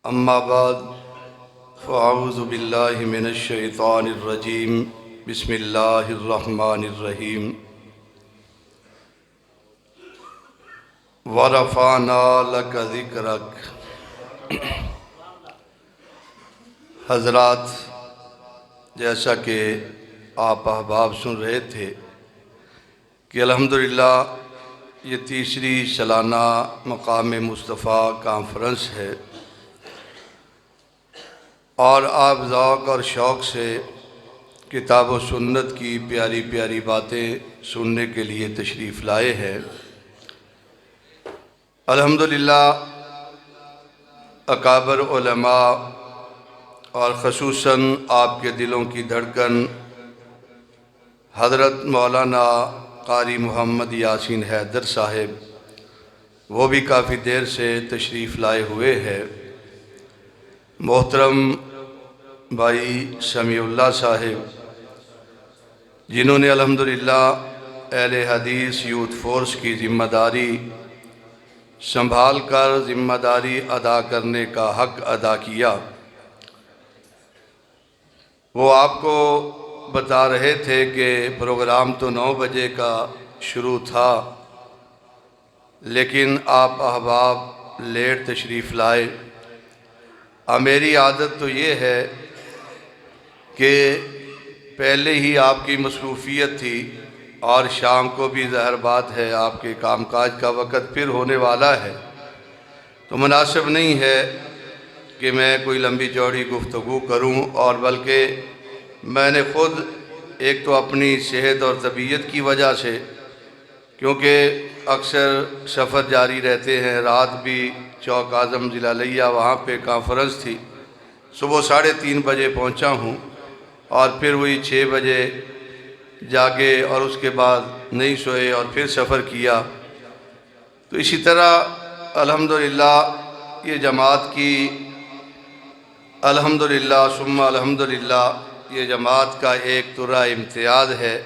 اما بعد فاعوذ باللہ من الشیطان الرجیم بسم اللہ الرحمن الرحیم وَرَفَعْنَا لَكَ ذِكْرَكَ۔ حضرات، جیسا کہ آپ احباب سن رہے تھے کہ الحمدللہ یہ تیسری سالانہ مقام مصطفیٰ کانفرنس ہے، اور آپ ذوق اور شوق سے کتاب و سنت کی پیاری پیاری باتیں سننے کے لیے تشریف لائے ہیں۔ الحمدللہ اکابر علماء اور خصوصاً آپ کے دلوں کی دھڑکن حضرت مولانا قاری محمد یاسین حیدر صاحب، وہ بھی کافی دیر سے تشریف لائے ہوئے ہیں۔ محترم بھائی سمیع اللہ صاحب، جنہوں نے الحمدللہ اہل حدیث یوتھ فورس کی ذمہ داری سنبھال کر ذمہ داری ادا کرنے کا حق ادا کیا، وہ آپ کو بتا رہے تھے کہ پروگرام تو 9 بجے کا شروع تھا، لیکن آپ احباب لیٹ تشریف لائے۔ میری عادت تو یہ ہے کہ پہلے ہی آپ کی مصروفیت تھی، اور شام کو بھی ظاہر بات ہے آپ کے کام کاج کا وقت پھر ہونے والا ہے، تو مناسب نہیں ہے کہ میں کوئی لمبی چوڑی گفتگو کروں، اور بلکہ میں نے خود ایک تو اپنی صحت اور طبیعت کی وجہ سے، کیونکہ اکثر سفر جاری رہتے ہیں، رات بھی چوک اعظم ضلع لیہ وہاں پہ کانفرنس تھی، صبح 3:30 بجے پہنچا ہوں، اور پھر وہی 6 بجے جاگے اور اس کے بعد نہیں سوئے اور پھر سفر کیا۔ تو اسی طرح الحمدللہ یہ جماعت کی الحمدللہ ثم الحمدللہ یہ جماعت کا ایک ترہ امتیاز ہے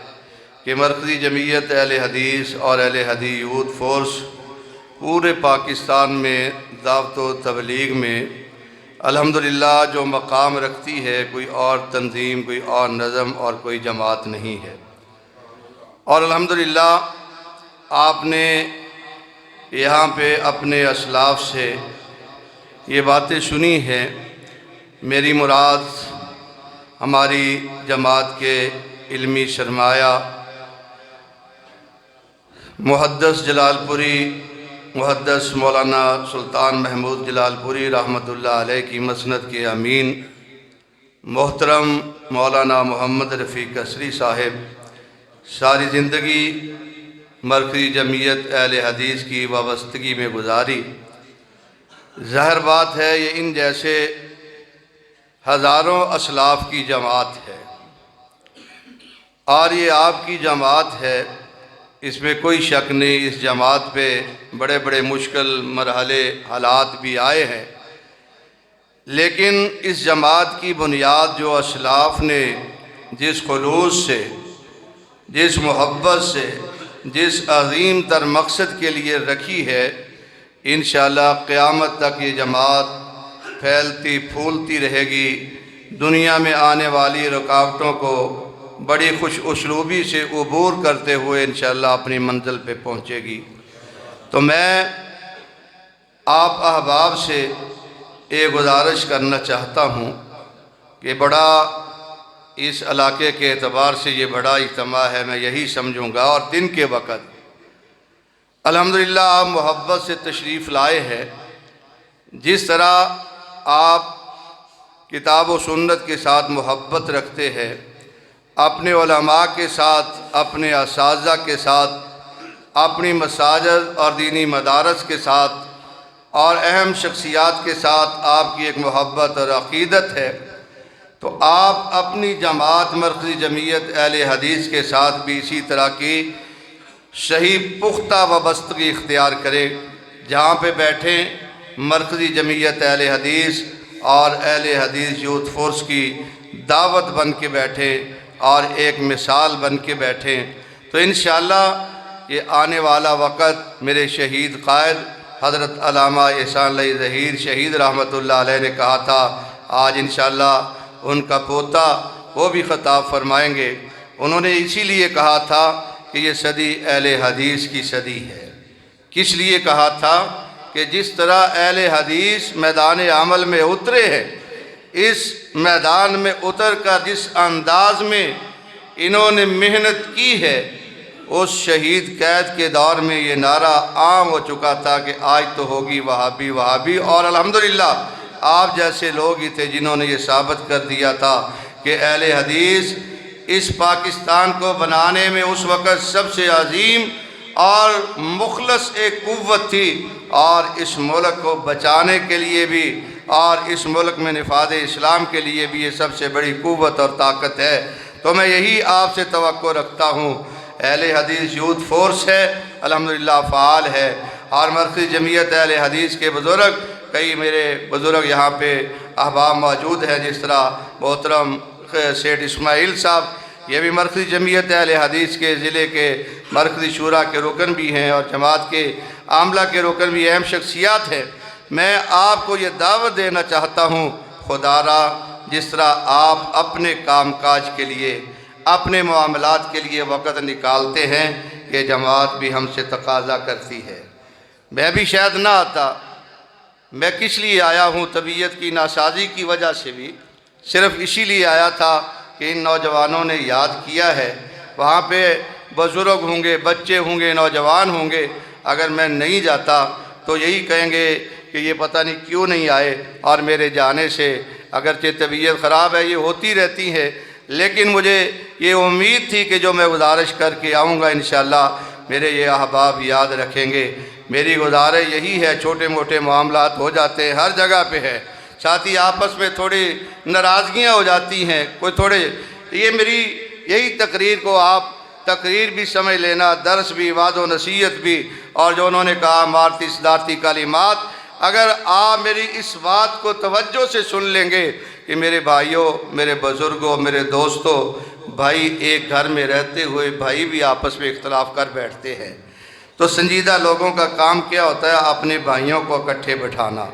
کہ مرکزی جمعیت اہل حدیث اور اہل حدیث یوتھ فورس پورے پاکستان میں دعوت و تبلیغ میں الحمدللہ جو مقام رکھتی ہے، کوئی اور تنظیم، کوئی اور نظم اور کوئی جماعت نہیں ہے۔ اور الحمدللہ آپ نے یہاں پہ اپنے اسلاف سے یہ باتیں سنی ہیں۔ میری مراد ہماری جماعت کے علمی سرمایہ محدث جلال پوری محدث مولانا سلطان محمود جلال پوری رحمۃ اللہ علیہ کی مسند کے امین محترم مولانا محمد رفیق قصری صاحب ساری زندگی مرکزی جمعیت اہل حدیث کی وابستگی میں گزاری۔ ظاہر بات ہے یہ ان جیسے ہزاروں اسلاف کی جماعت ہے، اور یہ آپ کی جماعت ہے، اس میں کوئی شک نہیں۔ اس جماعت پہ بڑے بڑے مشکل مرحلے حالات بھی آئے ہیں، لیکن اس جماعت کی بنیاد جو اسلاف نے جس خلوص سے، جس محبت سے، جس عظیم تر مقصد کے لیے رکھی ہے، انشاءاللہ قیامت تک یہ جماعت پھیلتی پھولتی رہے گی، دنیا میں آنے والی رکاوٹوں کو بڑی خوش اسلوبی سے عبور کرتے ہوئے انشاءاللہ اپنی منزل پہ پہنچے گی۔ تو میں آپ احباب سے ایک گزارش کرنا چاہتا ہوں کہ بڑا اس علاقے کے اعتبار سے یہ بڑا اجتماع ہے، میں یہی سمجھوں گا، اور دن کے وقت الحمدللہ آپ محبت سے تشریف لائے ہیں۔ جس طرح آپ کتاب و سنت کے ساتھ محبت رکھتے ہیں، اپنے علماء کے ساتھ، اپنے اساتذہ کے ساتھ، اپنی مساجد اور دینی مدارس کے ساتھ اور اہم شخصیات کے ساتھ آپ کی ایک محبت اور عقیدت ہے، تو آپ اپنی جماعت مرکزی جمعیت اہل حدیث کے ساتھ بھی اسی طرح کی صحیح پختہ وابستگی اختیار کریں۔ جہاں پہ بیٹھیں مرکزی جمعیت اہل حدیث اور اہل حدیث یوتھ فورس کی دعوت بن کے بیٹھیں اور ایک مثال بن کے بیٹھیں، تو انشاءاللہ یہ آنے والا وقت میرے شہید قائد حضرت علامہ احسان علی ظہیر شہید رحمۃ اللہ علیہ نے کہا تھا، آج انشاءاللہ ان کا پوتا وہ بھی خطاب فرمائیں گے۔ انہوں نے اسی لیے کہا تھا کہ یہ صدی اہل حدیث کی صدی ہے۔ کس لیے کہا تھا؟ کہ جس طرح اہل حدیث میدان عمل میں اترے ہیں، اس میدان میں اتر کر جس انداز میں انہوں نے محنت کی ہے، اس شہید قید کے دور میں یہ نعرہ عام ہو چکا تھا کہ آج تو ہوگی وہابی وہابی، اور الحمدللہ آپ جیسے لوگ ہی تھے جنہوں نے یہ ثابت کر دیا تھا کہ اہل حدیث اس پاکستان کو بنانے میں اس وقت سب سے عظیم اور مخلص ایک قوت تھی، اور اس ملک کو بچانے کے لیے بھی اور اس ملک میں نفاذ اسلام کے لیے بھی یہ سب سے بڑی قوت اور طاقت ہے۔ تو میں یہی آپ سے توقع رکھتا ہوں۔ اہل حدیث یوتھ فورس ہے، الحمدللہ فعال ہے، اور مرکزی جمعیت اہل حدیث کے بزرگ، کئی میرے بزرگ یہاں پہ احباب موجود ہیں، جس طرح محترم سیٹھ اسماعیل صاحب، یہ بھی مرکزی جمعیت اہل حدیث کے ضلع کے مرکزی شورا کے رکن بھی ہیں اور جماعت کے عاملہ کے رکن بھی اہم شخصیات ہیں۔ میں آپ کو یہ دعوت دینا چاہتا ہوں، خدا را جس طرح آپ اپنے کام کاج کے لیے، اپنے معاملات کے لیے وقت نکالتے ہیں، یہ جماعت بھی ہم سے تقاضا کرتی ہے۔ میں بھی شاید نہ آتا، میں کس لیے آیا ہوں؟ طبیعت کی ناسازی کی وجہ سے بھی صرف اسی لیے آیا تھا کہ ان نوجوانوں نے یاد کیا ہے، وہاں پہ بزرگ ہوں گے، بچے ہوں گے، نوجوان ہوں گے، اگر میں نہیں جاتا تو یہی کہیں گے کہ یہ پتہ نہیں کیوں نہیں آئے، اور میرے جانے سے اگرچہ طبیعت خراب ہے، یہ ہوتی رہتی ہے، لیکن مجھے یہ امید تھی کہ جو میں گزارش کر کے آؤں گا انشاءاللہ میرے یہ احباب یاد رکھیں گے۔ میری گزارش یہی ہے، چھوٹے موٹے معاملات ہو جاتے ہیں، ہر جگہ پہ ہے، ساتھی آپس میں تھوڑی ناراضگیاں ہو جاتی ہیں، کوئی تھوڑے، یہ میری یہی تقریر کو آپ تقریر بھی سمجھ لینا، درس بھی، وعظ و نصیحت بھی، اور جو انہوں نے کہا مارتی صدارتی کلمات، اگر آپ میری اس بات کو توجہ سے سن لیں گے کہ میرے بھائیوں، میرے بزرگوں، میرے دوستوں، بھائی ایک گھر میں رہتے ہوئے بھائی بھی آپس میں اختلاف کر بیٹھتے ہیں، تو سنجیدہ لوگوں کا کام کیا ہوتا ہے؟ اپنے بھائیوں کو اکٹھے بٹھانا،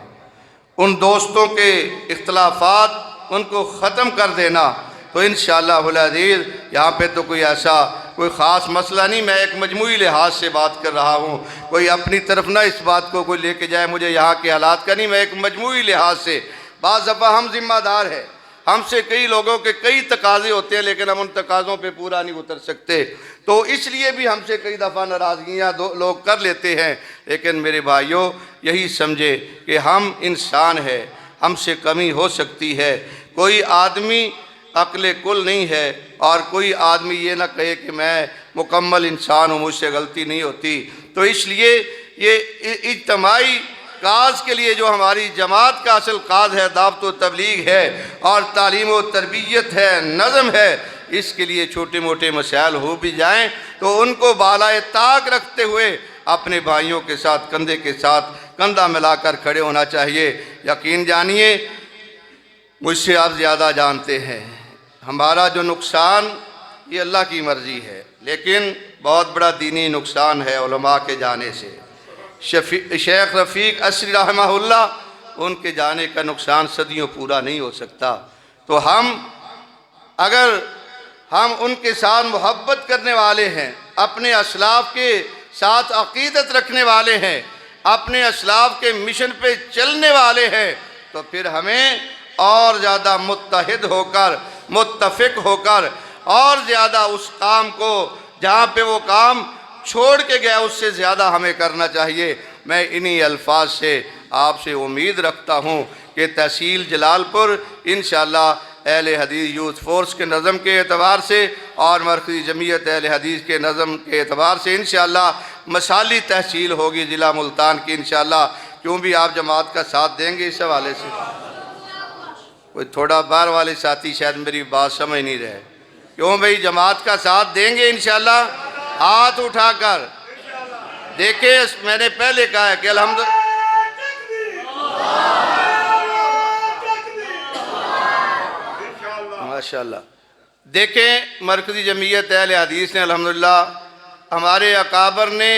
ان دوستوں کے اختلافات ان کو ختم کر دینا۔ تو انشاءاللہ العزیز یہاں پہ تو کوئی خاص مسئلہ نہیں، میں ایک مجموعی لحاظ سے بات کر رہا ہوں، کوئی اپنی طرف نہ اس بات کو کوئی لے کے جائے مجھے یہاں کے حالات کا نہیں، میں ایک مجموعی لحاظ سے، بعض دفعہ ہم ذمہ دار ہیں، ہم سے کئی لوگوں کے کئی تقاضے ہوتے ہیں، لیکن ہم ان تقاضوں پہ پورا نہیں اتر سکتے، تو اس لیے بھی ہم سے کئی دفعہ ناراضگیاں لوگ کر لیتے ہیں۔ لیکن میرے بھائیوں یہی سمجھے کہ ہم انسان ہیں، ہم سے کمی ہو سکتی ہے، کوئی آدمی عقل کل نہیں ہے، اور کوئی آدمی یہ نہ کہے کہ میں مکمل انسان ہوں، مجھ سے غلطی نہیں ہوتی۔ تو اس لیے یہ اجتماعی کاز کے لیے جو ہماری جماعت کا اصل کاز ہے، دعوت و تبلیغ ہے اور تعلیم و تربیت ہے، نظم ہے، اس کے لیے چھوٹے موٹے مسائل ہو بھی جائیں تو ان کو بالائے طاق رکھتے ہوئے اپنے بھائیوں کے ساتھ کندھے کے ساتھ کندھا ملا کر کھڑے ہونا چاہیے۔ یقین جانیے مجھ سے آپ زیادہ جانتے ہیں، ہمارا جو نقصان یہ اللہ کی مرضی ہے، لیکن بہت بڑا دینی نقصان ہے علماء کے جانے سے۔ شیخ رفیق عصری رحمہ اللہ، ان کے جانے کا نقصان صدیوں پورا نہیں ہو سکتا۔ تو اگر ہم ان کے ساتھ محبت کرنے والے ہیں، اپنے اسلاف کے ساتھ عقیدت رکھنے والے ہیں، اپنے اسلاف کے مشن پہ چلنے والے ہیں، تو پھر ہمیں اور زیادہ متحد ہو کر، متفق ہو کر، اور زیادہ اس کام کو جہاں پہ وہ کام چھوڑ کے گیا اس سے زیادہ ہمیں کرنا چاہیے۔ میں انہی الفاظ سے آپ سے امید رکھتا ہوں کہ تحصیل جلال پور انشاءاللہ اہل حدیث یوتھ فورس کے نظم کے اعتبار سے اور مرکزی جمعیت اہل حدیث کے نظم کے اعتبار سے انشاءاللہ مثالی تحصیل ہوگی ضلع ملتان کی انشاءاللہ۔ کیوں بھی آپ جماعت کا ساتھ دیں گے اس حوالے سے؟ کوئی تھوڑا باہر والے ساتھی شاید میری بات سمجھ نہیں رہے، کیوں بھئی جماعت کا ساتھ دیں گے انشاءاللہ؟ ہاتھ اٹھا کر دیکھیں، میں نے پہلے کہا ہے کہ الحمدللہ ماشاءاللہ دیکھیں مرکزی جمعیت اہل حدیث نے الحمدللہ، ہمارے اکابر نے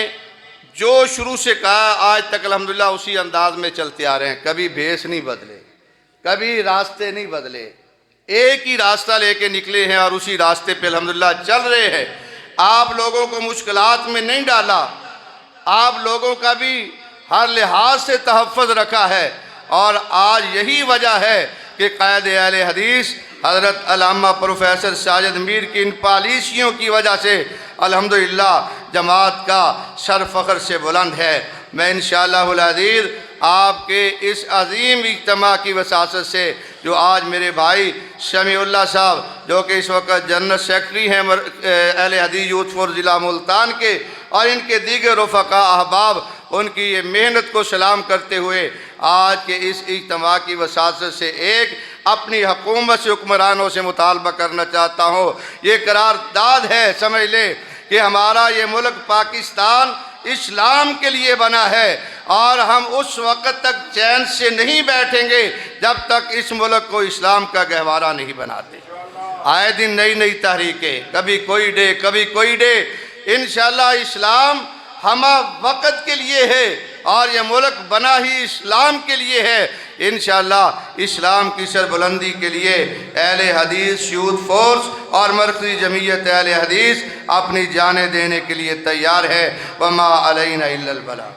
جو شروع سے کہا آج تک الحمدللہ اسی انداز میں چلتے آ رہے ہیں، کبھی بھیس نہیں بدلے، کبھی راستے نہیں بدلے، ایک ہی راستہ لے کے نکلے ہیں اور اسی راستے پہ الحمدللہ چل رہے ہیں۔ آپ لوگوں کو مشکلات میں نہیں ڈالا، آپ لوگوں کا بھی ہر لحاظ سے تحفظ رکھا ہے، اور آج یہی وجہ ہے کہ قائد اہل حدیث حضرت علامہ پروفیسر ساجد میر کی ان پالیسیوں کی وجہ سے الحمدللہ جماعت کا سر فخر سے بلند ہے۔ میں انشاءاللہ العزیز آپ کے اس عظیم اجتماع کی وساطت سے، جو آج میرے بھائی سمیع اللہ صاحب جو کہ اس وقت جنرل سیکرٹری ہیں اہل حدیث یوتھ فور ضلع ملتان کے، اور ان کے دیگر رفقا احباب، ان کی یہ محنت کو سلام کرتے ہوئے آج کے اس اجتماع کی وساطت سے ایک اپنی حکومت سے، حکمرانوں سے مطالبہ کرنا چاہتا ہوں۔ یہ قرارداد ہے، سمجھ لیں کہ ہمارا یہ ملک پاکستان اسلام کے لیے بنا ہے، اور ہم اس وقت تک چین سے نہیں بیٹھیں گے جب تک اس ملک کو اسلام کا گہوارہ نہیں بناتے۔ آئے دن نئی نئی تحریکیں، کبھی کوئی ڈے کبھی کوئی ڈے، انشاءاللہ اسلام ہم وقت کے لیے ہے، اور یہ ملک بنا ہی اسلام کے لیے ہے۔ انشاءاللہ اسلام کی سربلندی کے لیے اہل حدیث یوتھ فورس اور مرکزی جمعیت اہل حدیث اپنی جانیں دینے کے لیے تیار ہے۔ وما علینا الا البلاغ۔